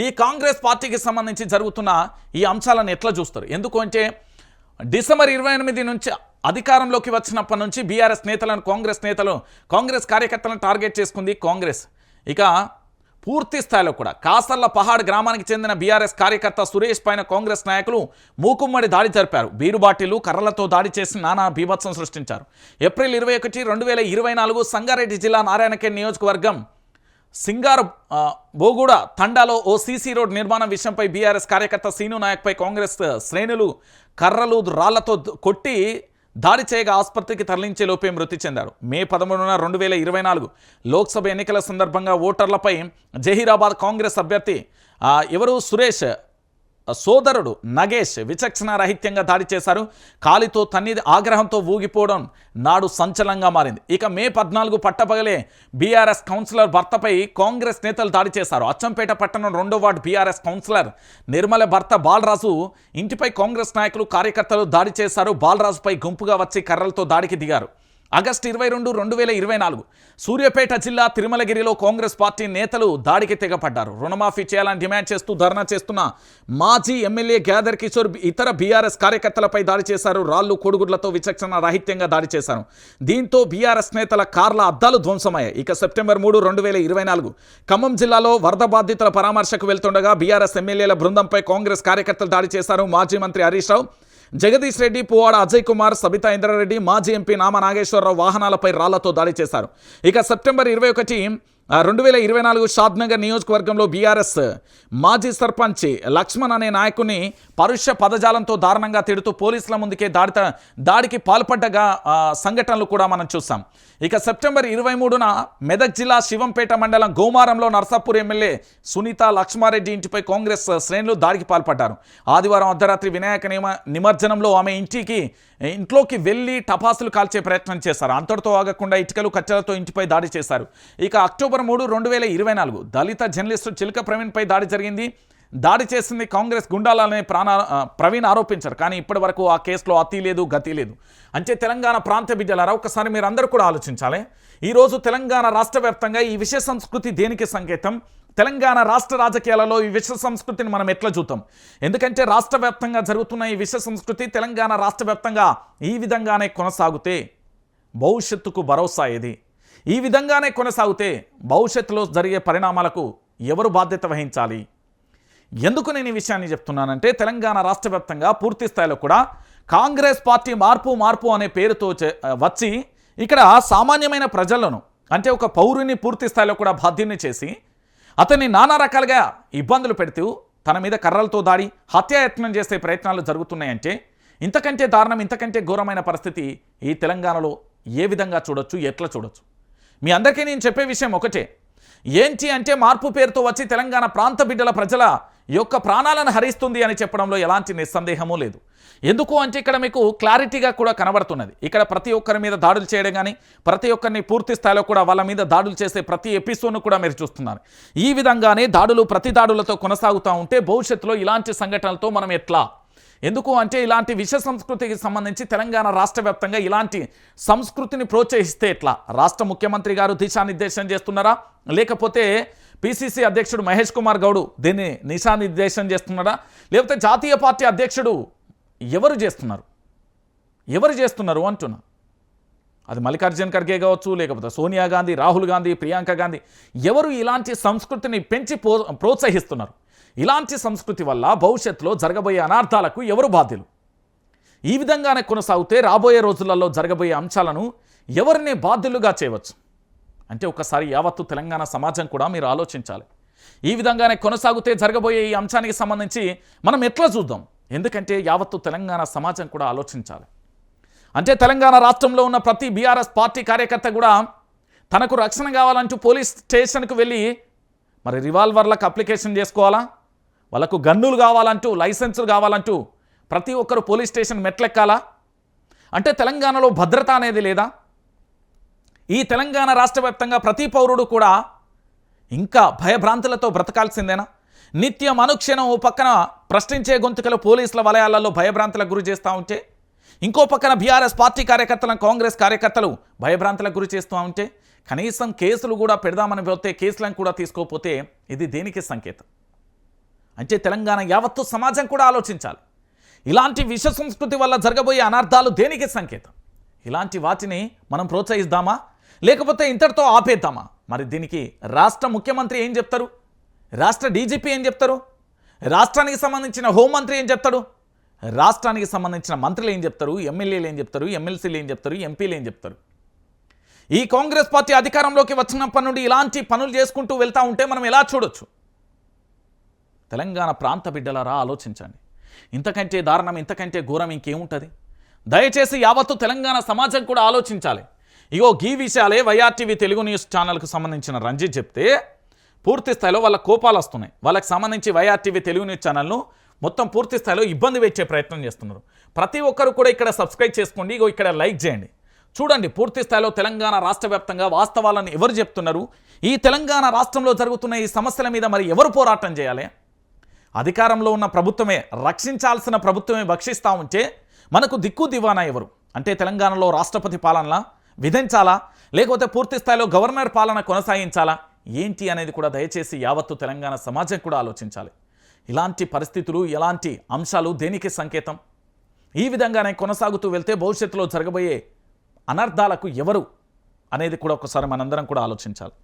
ఈ కాంగ్రెస్ పార్టీకి సంబంధించి జరుగుతున్న ఈ అంశాలను ఎట్లా చూస్తారు? ఎందుకు అంటే డిసెంబర్ 28 నుంచి అధికారంలోకి వచ్చినప్పటి నుంచి బీఆర్ఎస్ నేతలను కాంగ్రెస్ కార్యకర్తలను టార్గెట్ చేసుకుంది కాంగ్రెస్. ఇక పూర్తి స్థాయిలో కూడా కాసర్ల పహాడ్ గ్రామానికి చెందిన బీఆర్ఎస్ కార్యకర్త సురేష్ పైన కాంగ్రెస్ నాయకులు మూకుమ్మడి దాడి జరిపారు. బీరు బాటిళ్లు కర్రలతో దాడి చేసి నానా బీభత్సం సృష్టించారు. ఏప్రిల్ 21, 2024 సంగారెడ్డి జిల్లా నారాయణఖేడ్ నియోజకవర్గం సింగారు బోగూడ తండాలో ఓ సీసీ రోడ్ నిర్మాణం విషయంపై బీఆర్ఎస్ కార్యకర్త సీను నాయక్పై కాంగ్రెస్ శ్రేణులు కర్రలు రాళ్లతో కొట్టి దాడి చేయగా ఆసుపత్రికి తరలించే లోపే మృతి చెందారు. మే 13, 2024 లోక్సభ ఎన్నికల సందర్భంగా ఓటర్లపై జహీరాబాద్ కాంగ్రెస్ అభ్యర్థి సురేష్ సోదరుడు నగేష్ విచక్షణ రహిత్యంగా దాడి చేశారు. కాలితో తన్ని ఆగ్రహంతో ఊగిపోవడం నాడు సంచలనంగా మారింది. ఇక మే 14 పట్టపగలే బీఆర్ఎస్ కౌన్సిలర్ భర్తపై కాంగ్రెస్ నేతలు దాడి చేశారు. అచ్చంపేట పట్టణం 2వ వార్డు బీఆర్ఎస్ కౌన్సిలర్ నిర్మల భర్త బాలరాజు ఇంటిపై కాంగ్రెస్ నాయకులు కార్యకర్తలు దాడి చేశారు. బాలరాజుపై గుంపుగా వచ్చి కర్రలతో దాడికి దిగారు. ఆగస్టు 22, 2024 సూర్యాపేట జిల్లా తిరుమలగిరిలో కాంగ్రెస్ పార్టీ నేతలు దాడికి తెగపడ్డారు. రుణమాఫీ చేయాలని డిమాండ్ చేస్తూ ధర్నా చేస్తున్న మాజీ ఎమ్మెల్యే గ్యాదర్ కిషోర్ ఇతర బీఆర్ఎస్ కార్యకర్తలపై దాడి చేశారు. రాళ్లు కొడుగుడ్లతో విచక్షణ రాహిత్యంగా దాడి చేశారు. దీంతో బీఆర్ఎస్ నేతల కార్ల అద్దాలు ధ్వంసమయ్యాయి. ఇక సెప్టెంబర్ 3, 2024 ఖమ్మం జిల్లాలో వరద బాధితుల పరామర్శకు వెళ్తుండగా బీఆర్ఎస్ ఎమ్మెల్యేల బృందంపై కాంగ్రెస్ కార్యకర్తలు దాడి చేశారు. మాజీ మంత్రి హరీష్ రావు, జగదీష్ రెడ్డి, పువ్వాడ అజయ్ కుమార్, సబితా ఇంద్రారెడ్డి, మాజీ ఎంపీ నామా నాగేశ్వరరావు వాహనాలపై రాళ్లతో దాడి చేశారు. ఇక సెప్టెంబర్ 21, 2024 షాద్నగర్ నియోజకవర్గంలో బీఆర్ఎస్ మాజీ సర్పంచ్ లక్ష్మణ్ అనే నాయకుని పరుష పదజాలంతో దారుణంగా తిడుతూ పోలీసుల ముందుకే దాడికి పాల్పడ్డగా సంఘటనలు కూడా మనం చూసాం. ఇక సెప్టెంబర్ 23న మెదక్ జిల్లా శివంపేట మండలం గోమారంలో నర్సాపూర్ ఎమ్మెల్యే సునీత లక్ష్మారెడ్డి ఇంటిపై కాంగ్రెస్ శ్రేణులు దాడికి పాల్పడ్డారు. ఆదివారం అర్ధరాత్రి వినాయక నిమజ్జనంలో ఆమె ఇంట్లోకి వెళ్లి టపాసులు కాల్చే ప్రయత్నం చేశారు. అంతటితో ఆగకుండా ఇటుకలు కట్టెలతో ఇంటిపై దాడి చేశారు. ఇక అక్టోబర్ 3, 2024 దళిత జర్నలిస్టు చిలక ప్రవీణ్పై దాడి జరిగింది. దాడి చేసింది కాంగ్రెస్ గుండాలని ప్రవీణ్ ఆరోపించారు. కానీ ఇప్పటి వరకు ఆ కేసులో అతి లేదు గతి లేదు. అంటే తెలంగాణ ప్రాంత బిడ్డలారా, ఒకసారి మీరు అందరూ కూడా ఆలోచించాలి. ఈరోజు తెలంగాణ రాష్ట్ర వ్యాప్తంగా ఈ విషయ సంస్కృతి దేనికి సంకేతం? తెలంగాణ రాష్ట్ర రాజకీయాలలో ఈ విషయ సంస్కృతిని మనం ఎట్లా చూద్దాం? ఎందుకంటే రాష్ట్ర వ్యాప్తంగా జరుగుతున్న ఈ విషయ సంస్కృతి తెలంగాణ రాష్ట్ర వ్యాప్తంగా ఈ విధంగానే కొనసాగితే భవిష్యత్తుకు భరోసా ఏది? ఈ విధంగానే కొనసాగితే భవిష్యత్తులో జరిగే పరిణామాలకు ఎవరు బాధ్యత వహించాలి? ఎందుకు నేను ఈ విషయాన్ని చెప్తున్నానంటే తెలంగాణ రాష్ట్ర వ్యాప్తంగా పూర్తి స్థాయిలో కూడా కాంగ్రెస్ పార్టీ మార్పు అనే పేరుతో వచ్చి ఇక్కడ సామాన్యమైన ప్రజలను, అంటే ఒక పౌరుని పూర్తి స్థాయిలో కూడా బాధ్యుని చేసి అతన్ని నానా రకాలుగా ఇబ్బందులు పెడుతూ తన మీద కర్రలతో దాడి హత్యాయత్నం చేసే ప్రయత్నాలు జరుగుతున్నాయంటే ఇంతకంటే దారుణం, ఇంతకంటే ఘోరమైన పరిస్థితి ఈ తెలంగాణలో ఏ విధంగా చూడొచ్చు, ఎట్లా చూడొచ్చు? మీ అందరికీ నేను చెప్పే విషయం ఒకటే, ఏంటి అంటే మార్పు పేరుతో వచ్చి తెలంగాణ ప్రాంత బిడ్డల ప్రజల యొక్క ప్రాణాలను హరిస్తుంది అని చెప్పడంలో ఎలాంటి నిస్సందేహమూ లేదు. ఎందుకు అంటే ఇక్కడ మీకు క్లారిటీగా కూడా కనబడుతున్నది. ఇక్కడ ప్రతి ఒక్కరి మీద దాడులు చేయడం కానీ, ప్రతి ఒక్కరిని పూర్తి స్థాయిలో కూడా వాళ్ళ మీద దాడులు చేసే ప్రతి ఎపిసోడ్ను కూడా మీరు చూస్తున్నారు. ఈ విధంగానే ప్రతి దాడులతో కొనసాగుతూ ఉంటే భవిష్యత్తులో ఇలాంటి సంఘటనలతో మనం ఎట్లా? ఎందుకు అంటే ఇలాంటి విష సంస్కృతికి సంబంధించి తెలంగాణ రాష్ట్ర వ్యాప్తంగా ఇలాంటి సంస్కృతిని ప్రోత్సహిస్తే ఎట్లా? రాష్ట్ర ముఖ్యమంత్రి గారు దిశానిర్దేశం చేస్తున్నారా, లేకపోతే పిసిసి అధ్యక్షుడు మహేష్ కుమార్ గౌడ్ దీన్ని దిశానిర్దేశం చేస్తున్నారా, లేకపోతే జాతీయ పార్టీ అధ్యక్షుడు ఎవరు చేస్తున్నారు అంటున్నా? అది మల్లికార్జున ఖర్గే కావచ్చు, లేకపోతే సోనియా గాంధీ, రాహుల్ గాంధీ, ప్రియాంక గాంధీ, ఎవరు ఇలాంటి సంస్కృతిని పెంచి ప్రోత్సహిస్తున్నారు? ఇలాంటి సంస్కృతి వల్ల భవిష్యత్తులో జరగబోయే అనార్థాలకు ఎవరు బాధ్యులు? ఈ విధంగానే కొనసాగితే రాబోయే రోజులలో జరగబోయే అంశాలను ఎవరిని బాధ్యులుగా చేయవచ్చు? అంటే ఒకసారి యావత్తు తెలంగాణ సమాజం కూడా మీరు ఆలోచించాలి. ఈ విధంగానే కొనసాగితే జరగబోయే ఈ అంశానికి సంబంధించి మనం ఎట్లా చూద్దాం? ఎందుకంటే యావత్తు తెలంగాణ సమాజం కూడా ఆలోచించాలి. అంటే తెలంగాణ రాష్ట్రంలో ఉన్న ప్రతి బీఆర్ఎస్ పార్టీ కార్యకర్త కూడా తనకు రక్షణ కావాలంటూ పోలీస్ స్టేషన్కు వెళ్ళి మరి రివాల్వర్లకు అప్లికేషన్ చేసుకోవాలా, వాళ్ళకు గన్నులు కావాలంటూ, లైసెన్సులు కావాలంటూ ప్రతి ఒక్కరు పోలీస్ స్టేషన్ మెట్లెక్కాలా? అంటే తెలంగాణలో భద్రత అనేది లేదా? ఈ తెలంగాణ రాష్ట్ర వ్యాప్తంగా ప్రతి పౌరుడు కూడా ఇంకా భయభ్రాంతులతో బ్రతకాల్సిందేనా? నిత్యం అనుక్షణం ఓ పక్కన ప్రశ్నించే గొంతుకలు పోలీసుల వలయాలలో భయభ్రాంతులకు గురి చేస్తూ ఉంటే, ఇంకో పక్కన బీఆర్ఎస్ పార్టీ కార్యకర్తలను, కాంగ్రెస్ కార్యకర్తలు భయభ్రాంతులకు గురి చేస్తూ ఉంటే, కనీసం కేసులు కూడా పెడదామని పోతే కేసులను కూడా తీసుకోకపోతే ఇది దేనికి సంకేతం? అంటే తెలంగాణ యావత్తు సమాజం కూడా ఆలోచించాలి. ఇలాంటి విష సంస్కృతి వల్ల జరగబోయే అనర్థాలు దేనికి సంకేతం? ఇలాంటి వాటిని మనం ప్రోత్సహిద్దామా లేకపోతే ఇంతటితో ఆపేద్దామా? మరి దీనికి రాష్ట్ర ముఖ్యమంత్రి ఏం చెప్తారు, రాష్ట్ర డీజీపీ ఏం చెప్తారు, రాష్ట్రానికి సంబంధించిన హోంమంత్రి ఏం చెప్తాడు, రాష్ట్రానికి సంబంధించిన మంత్రులు ఏం చెప్తారు, ఎమ్మెల్యేలు ఏం చెప్తారు, ఎమ్మెల్సీలు ఏం చెప్తారు, ఎంపీలు ఏం చెప్తారు? ఈ కాంగ్రెస్ పార్టీ అధికారంలోకి వచ్చినప్పటి నుండి ఇలాంటి పనులు చేసుకుంటూ వెళ్తూ ఉంటే మనం ఎలా చూడొచ్చు? తెలంగాణ ప్రాంత బిడ్డలారా ఆలోచించండి. ఇంతకంటే దారుణం, ఇంతకంటే ఘోరం ఇంకేముంటుంది? దయచేసి యావత్తు తెలంగాణ సమాజం కూడా ఆలోచించాలి. ఇగో ఈ విషయాలే వైఆర్టీవీ తెలుగు న్యూస్ ఛానల్కు సంబంధించిన రంజిత్ చెప్తే పూర్తి స్థాయిలో వాళ్ళ కోపాలు వస్తున్నాయి. వాళ్ళకి సంబంధించి వైఆర్టీవీ తెలుగు న్యూస్ ఛానల్ను మొత్తం పూర్తి స్థాయిలో ఇబ్బంది పెట్టే ప్రయత్నం చేస్తున్నారు. ప్రతి ఒక్కరు కూడా ఇక్కడ సబ్స్క్రైబ్ చేసుకోండి, ఇగో ఇక్కడ లైక్ చేయండి. చూడండి పూర్తి స్థాయిలో తెలంగాణ రాష్ట్ర వ్యాప్తంగా వాస్తవాలను ఎవరు చెప్తున్నారు, ఈ తెలంగాణ రాష్ట్రంలో జరుగుతున్న ఈ సమస్యల మీద మరి ఎవరు పోరాటం చేయాలి? అధికారంలో ఉన్న ప్రభుత్వమే, రక్షించాల్సిన ప్రభుత్వమే భక్షిస్తూ ఉంటే మనకు దిక్కు దివానా ఎవరు? అంటే తెలంగాణలో రాష్ట్రపతి పాలనలా విధించాలా లేకపోతే పూర్తి స్థాయిలో గవర్నర్ పాలన కొనసాగించాలా ఏంటి అనేది కూడా దయచేసి యావత్తు తెలంగాణ సమాజం కూడా ఆలోచించాలి. ఇలాంటి పరిస్థితులు, ఇలాంటి అంశాలు దేనికి సంకేతం? ఈ విధంగానే కొనసాగుతూ వెళ్తే భవిష్యత్తులో జరగబోయే అనర్థాలకు ఎవరు అనేది కూడా ఒకసారి మనందరం కూడా ఆలోచించాలి.